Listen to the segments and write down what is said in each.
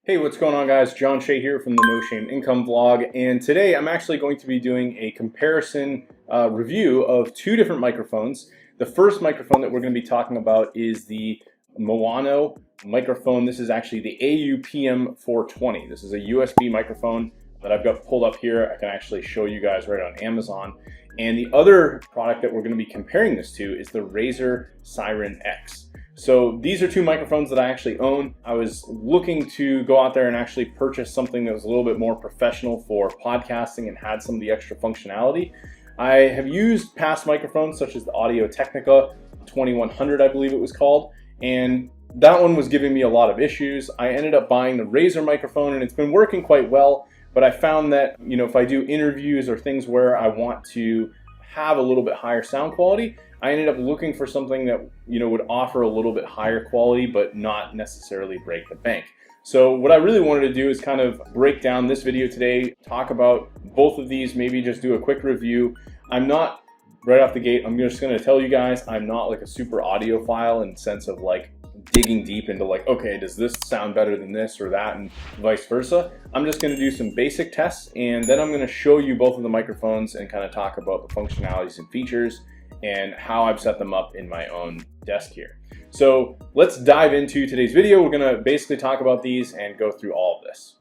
Hey, what's going on, guys? John Shea here from the No Shame Income vlog, and today I'm actually going to be doing a comparison review of two different microphones. The first microphone that we're going to be talking about is the Maono microphone. This is actually the AU-PM420. This is a USB microphone that I've got pulled up here. I can actually show you guys right on Amazon. And the other product that we're going to be comparing this to is the Razer Seiren X. So these are two microphones that I actually own. I was looking to go out there and actually purchase something that was a little bit more professional for podcasting and had some of the extra functionality. I have used past microphones such as the Audio-Technica 2100, I believe it was called, and that one was giving me a lot of issues. I ended up buying the Razer microphone and it's been working quite well, but I found that, if I do interviews or things where I want to have a little bit higher sound quality, I ended up looking for something that would offer a little bit higher quality but not necessarily break the bank. So what I really wanted to do is kind of break down this video today, talk about both of these, maybe just do a quick review. I'm not, right off the gate, I'm just going to tell you guys, I'm not like a super audiophile in the sense of like digging deep into like, okay, does this sound better than this or that and vice versa. I'm just going to do some basic tests and then I'm going to show you both of the microphones and kind of talk about the functionalities and features and how I've set them up in my own desk here. So let's dive into today's video. We're gonna basically talk about these and go through all of this.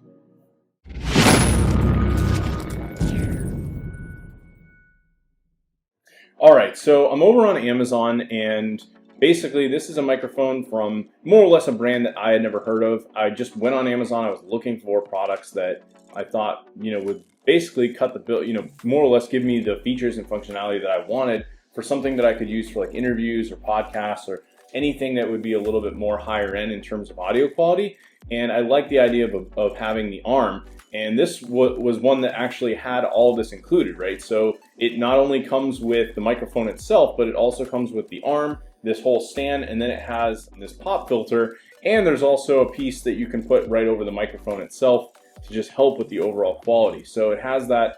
All right, so I'm over on Amazon and basically this is a microphone from more or less a brand that I had never heard of. I just went on Amazon, I was looking for products that I thought, would basically cut the bill, more or less give me the features and functionality that I wanted for something that I could use for like interviews or podcasts or anything that would be a little bit more higher end in terms of audio quality. And I like the idea of having the arm. And this was one that actually had all this included, right? So it not only comes with the microphone itself, but it also comes with the arm, this whole stand, and then it has this pop filter. And there's also a piece that you can put right over the microphone itself to just help with the overall quality. So it has a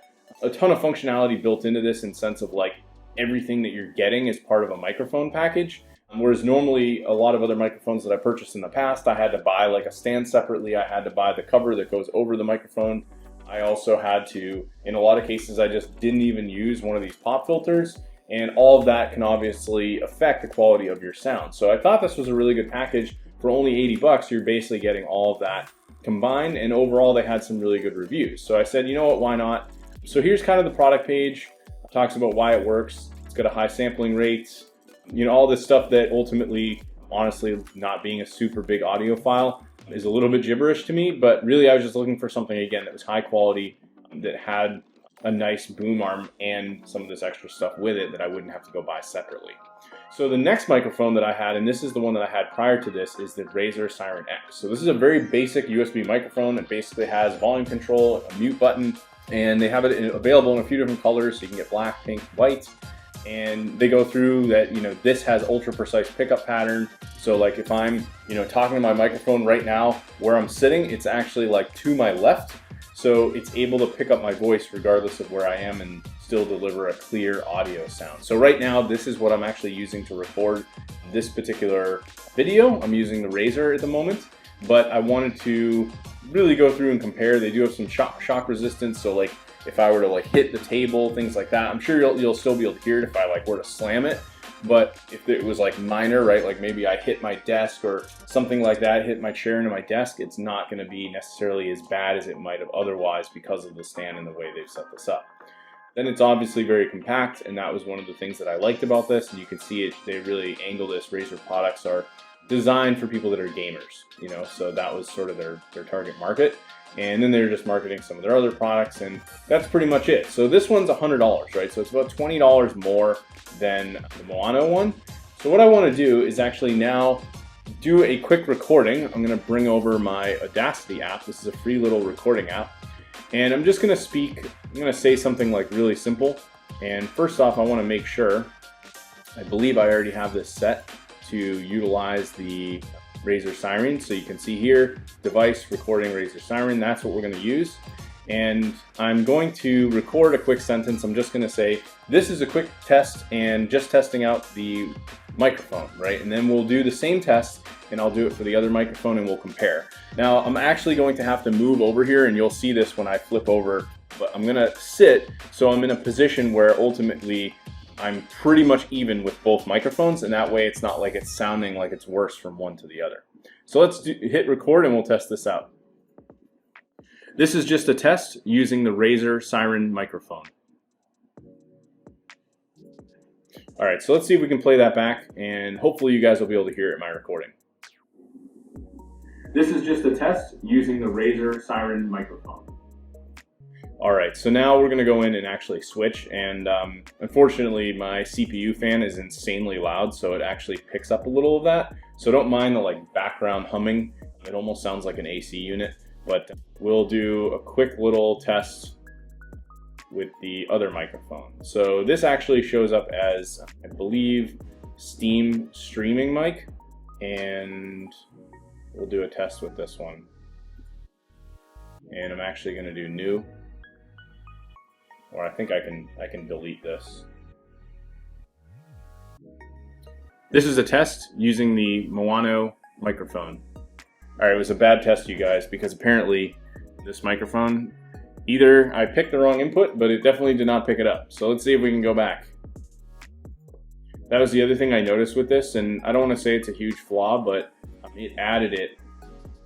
ton of functionality built into this in sense of like, everything that you're getting is part of a microphone package. Whereas normally a lot of other microphones that I purchased in the past, I had to buy like a stand separately. I had to buy the cover that goes over the microphone. I also had to, in a lot of cases, I just didn't even use one of these pop filters. And all of that can obviously affect the quality of your sound. So I thought this was a really good package. For only 80 bucks, you're basically getting all of that combined. And overall, they had some really good reviews. So I said, you know what, why not? So here's kind of the product page. Talks about why it works. It's got a high sampling rate, all this stuff that ultimately, honestly, not being a super big audiophile is a little bit gibberish to me, but really I was just looking for something, again, that was high quality, that had a nice boom arm and some of this extra stuff with it that I wouldn't have to go buy separately. So the next microphone that I had, and this is the one that I had prior to this, is the Razer Seiren X. So this is a very basic USB microphone. It basically has volume control, a mute button, and they have it available in a few different colors, so you can get black, pink, white. And they go through that, this has ultra precise pickup pattern. So like if I'm, talking to my microphone right now, where I'm sitting, it's actually like to my left. So it's able to pick up my voice regardless of where I am and still deliver a clear audio sound. So right now, this is what I'm actually using to record this particular video. I'm using the Razer at the moment, but I wanted to really go through and compare. They do have some shock resistance, so like if I were to like hit the table, things like that, I'm sure you'll still be able to hear it if I like were to slam it. But if it was like minor, right, like maybe I hit my desk or something like that, hit my chair into my desk, it's not going to be necessarily as bad as it might have otherwise because of the stand and the way they've set this up. Then it's obviously very compact, and that was one of the things that I liked about this. And you can see it, they really angle this. Razer products are designed for people that are gamers, so that was sort of their target market. And then they're just marketing some of their other products, and that's pretty much it. So this one's $100, right? So it's about $20 more than the Maono one. So what I want to do is actually now do a quick recording. I'm going to bring over my Audacity app. This is a free little recording app. And I'm just going to speak, I'm going to say something like really simple. And first off, I want to make sure, I believe I already have this set to utilize the Razer Seiren. So you can see here, device recording Razer Seiren, that's what we're going to use. And I'm going to record a quick sentence. I'm just going to say, this is a quick test and just testing out the microphone, right? And then we'll do the same test, and I'll do it for the other microphone, and we'll compare. Now, I'm actually going to have to move over here, and you'll see this when I flip over, but I'm gonna sit so I'm in a position where ultimately I'm pretty much even with both microphones, and that way it's not like it's sounding like it's worse from one to the other. So let's hit record and we'll test this out. This is just a test using the Razer Seiren microphone. All right, so let's see if we can play that back, and hopefully you guys will be able to hear it in my recording. This is just a test using the Razer Seiren microphone. All right, so now we're gonna go in and actually switch, and unfortunately my CPU fan is insanely loud, so it actually picks up a little of that. So don't mind the like background humming. It almost sounds like an AC unit, but we'll do a quick little test with the other microphone. So this actually shows up as, I believe, Steam streaming mic, and we'll do a test with this one. And I'm actually gonna do new. Or I think I can delete this. This is a test using the Maono microphone. All right, it was a bad test, you guys, because apparently this microphone, either I picked the wrong input, but it definitely did not pick it up. So let's see if we can go back. That was the other thing I noticed with this, and I don't want to say it's a huge flaw, but it added it.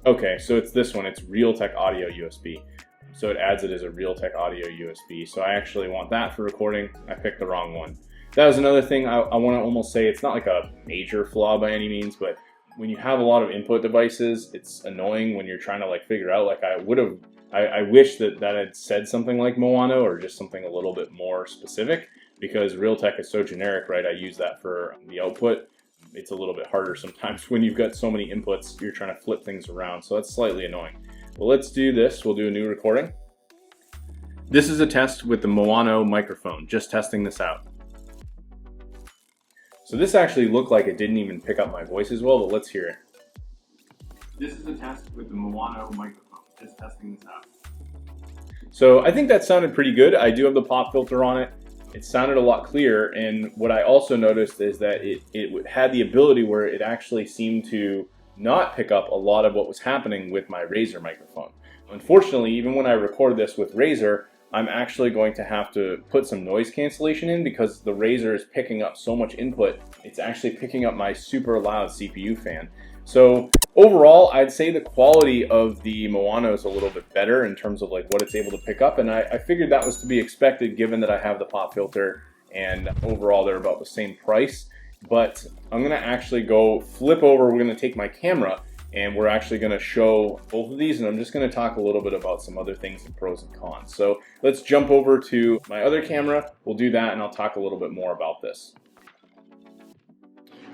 Okay, so it's this one, it's Realtek Audio USB. So it adds it as a Realtek Audio USB. So I actually want that for recording. I picked the wrong one. That was another thing I want to almost say, it's not like a major flaw by any means, but when you have a lot of input devices, it's annoying when you're trying to like figure out, like I wish that had said something like Maono or just something a little bit more specific, because Realtek is so generic, right? I use that for the output. It's a little bit harder sometimes when you've got so many inputs, you're trying to flip things around. So that's slightly annoying. Well, let's do this. We'll do a new recording. This is a test with the Maono microphone, just testing this out. So this actually looked like it didn't even pick up my voice as well, but let's hear it. This is a test with the Maono microphone, just testing this out. So I think that sounded pretty good. I do have the pop filter on it. It sounded a lot clearer, and what I also noticed is that it had the ability where it actually seemed to not pick up a lot of what was happening with my Razer microphone. Unfortunately, even when I record this with Razer, I'm actually going to have to put some noise cancellation in because the Razer is picking up so much input. It's actually picking up my super loud CPU fan. So overall, I'd say the quality of the Maono is a little bit better in terms of like what it's able to pick up, and I figured that was to be expected given that I have the pop filter, and overall they're about the same price. But I'm gonna actually go flip over, we're gonna take my camera, and we're actually gonna show both of these, and I'm just gonna talk a little bit about some other things, the pros and cons. So let's jump over to my other camera, we'll do that, and I'll talk a little bit more about this.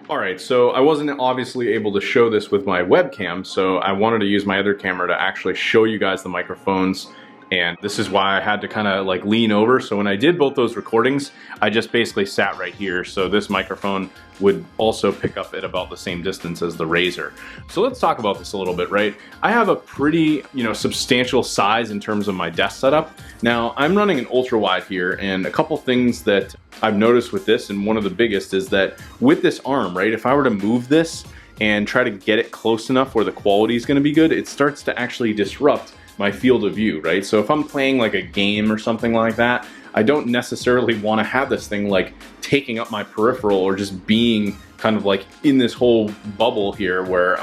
All right, so I wasn't obviously able to show this with my webcam, so I wanted to use my other camera to actually show you guys the microphones, and this is why I had to kind of like lean over. So when I did both those recordings, I just basically sat right here, so this microphone would also pick up at about the same distance as the Razer. So let's talk about this a little bit, right? I have a pretty, substantial size in terms of my desk setup. Now, I'm running an ultra wide here, and a couple things that I've noticed with this, and one of the biggest, is that with this arm, right, if I were to move this and try to get it close enough where the quality is going to be good, it starts to actually disrupt my field of view, right? So if I'm playing like a game or something like that, I don't necessarily want to have this thing like taking up my peripheral or just being kind of like in this whole bubble here where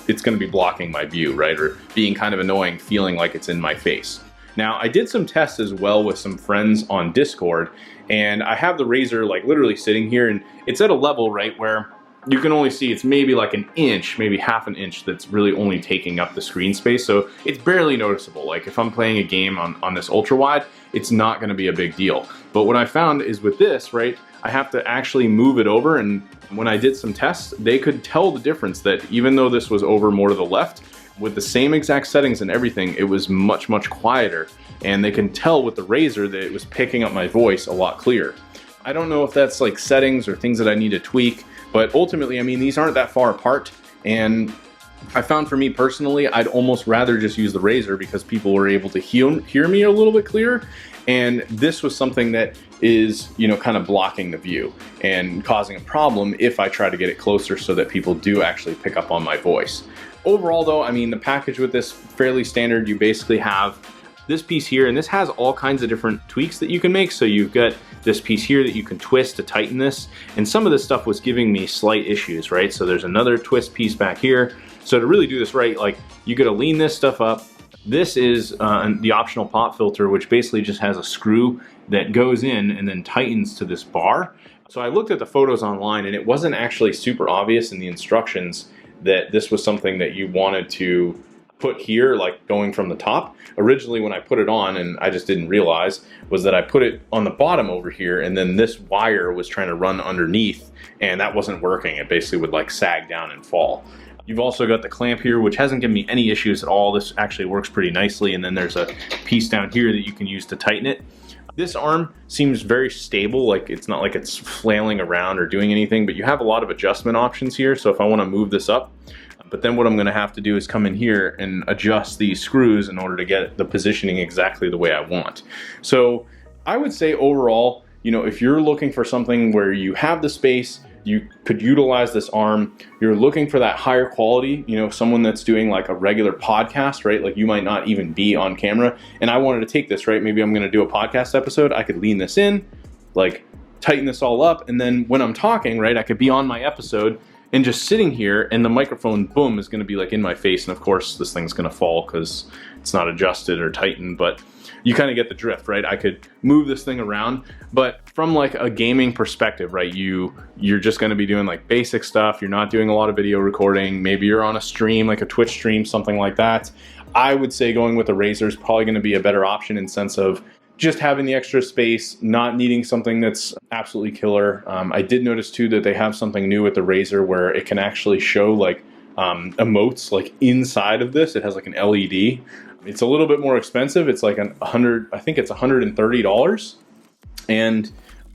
it's gonna be blocking my view, right? Or being kind of annoying, feeling like it's in my face. Now, I did some tests as well with some friends on Discord, and I have the Razer like literally sitting here, and it's at a level, right, where you can only see it's maybe like an inch, maybe half an inch that's really only taking up the screen space. So it's barely noticeable. Like if I'm playing a game on this ultra wide, it's not gonna be a big deal. But what I found is with this, right, I have to actually move it over, and when I did some tests, they could tell the difference that even though this was over more to the left, with the same exact settings and everything, it was much, much quieter. And they can tell with the Razer that it was picking up my voice a lot clearer. I don't know if that's like settings or things that I need to tweak, but ultimately, I mean, these aren't that far apart, and I found for me personally, I'd almost rather just use the Razer because people were able to hear me a little bit clearer. And this was something that is, you know, kind of blocking the view and causing a problem if I try to get it closer so that people do actually pick up on my voice. Overall though, I mean, the package with this fairly standard. You basically have this piece here, and this has all kinds of different tweaks that you can make. So you've got this piece here that you can twist to tighten this, and some of this stuff was giving me slight issues, right? So there's another twist piece back here. So to really do this right, like, you gotta lean this stuff up. This is the optional pop filter, which basically just has a screw that goes in and then tightens to this bar. So I looked at the photos online, and it wasn't actually super obvious in the instructions that this was something that you wanted to put here, like going from the top. Originally when I put it on, and I just didn't realize, was that I put it on the bottom over here, and then this wire was trying to run underneath, and that wasn't working. It basically would like sag down and fall. You've also got the clamp here, which hasn't given me any issues at all. This actually works pretty nicely, and then there's a piece down here that you can use to tighten it. This arm seems very stable, like it's not like it's flailing around or doing anything, but you have a lot of adjustment options here. So if I want to move this up, but then what I'm going to have to do is come in here and adjust these screws in order to get the positioning exactly the way I want. So I would say overall, you know, if you're looking for something where you have the space, you could utilize this arm. You're looking for that higher quality, you know, someone that's doing like a regular podcast, right? Like you might not even be on camera, and I wanted to take this, right? Maybe I'm going to do a podcast episode. I could lean this in, like tighten this all up, and then when I'm talking, right, I could be on my episode and just sitting here, and the microphone, boom, is going to be like in my face. And of course this thing's going to fall because it's not adjusted or tightened, but you kind of get the drift, right? I could move this thing around, but from like a gaming perspective, right, you're just going to be doing like basic stuff. You're not doing a lot of video recording. Maybe you're on a stream, like a Twitch stream, something like that. I would say going with the Razer is probably going to be a better option in sense of just having the extra space, not needing something that's absolutely killer. I did notice too that they have something new with the Razer where it can actually show like emotes like inside of this. It has like an LED. It's a little bit more expensive. It's like I think it's $130. And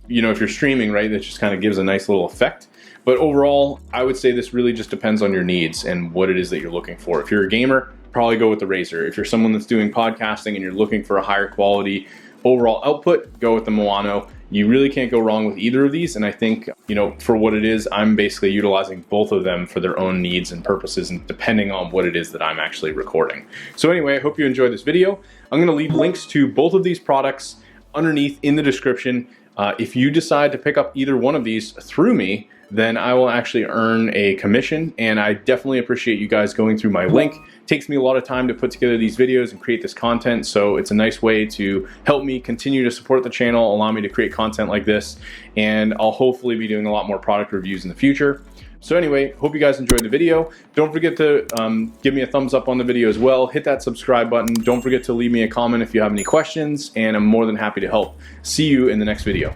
you know, if you're streaming, right, that just kind of gives a nice little effect. But overall, I would say this really just depends on your needs and what it is that you're looking for. If you're a gamer, probably go with the Razer. If you're someone that's doing podcasting and you're looking for a higher quality overall output, go with the Maono. You really can't go wrong with either of these, and I think, you know, for what it is, I'm basically utilizing both of them for their own needs and purposes, and depending on what it is that I'm actually recording. So anyway, I hope you enjoyed this video. I'm going to leave links to both of these products underneath in the description. If you decide to pick up either one of these through me, then I will actually earn a commission, and I definitely appreciate you guys going through my link. It takes me a lot of time to put together these videos and create this content, so it's a nice way to help me continue to support the channel, allow me to create content like this, and I'll hopefully be doing a lot more product reviews in the future. So anyway, hope you guys enjoyed the video. Don't forget to give me a thumbs up on the video as well. Hit that subscribe button. Don't forget to leave me a comment if you have any questions, and I'm more than happy to help. See you in the next video.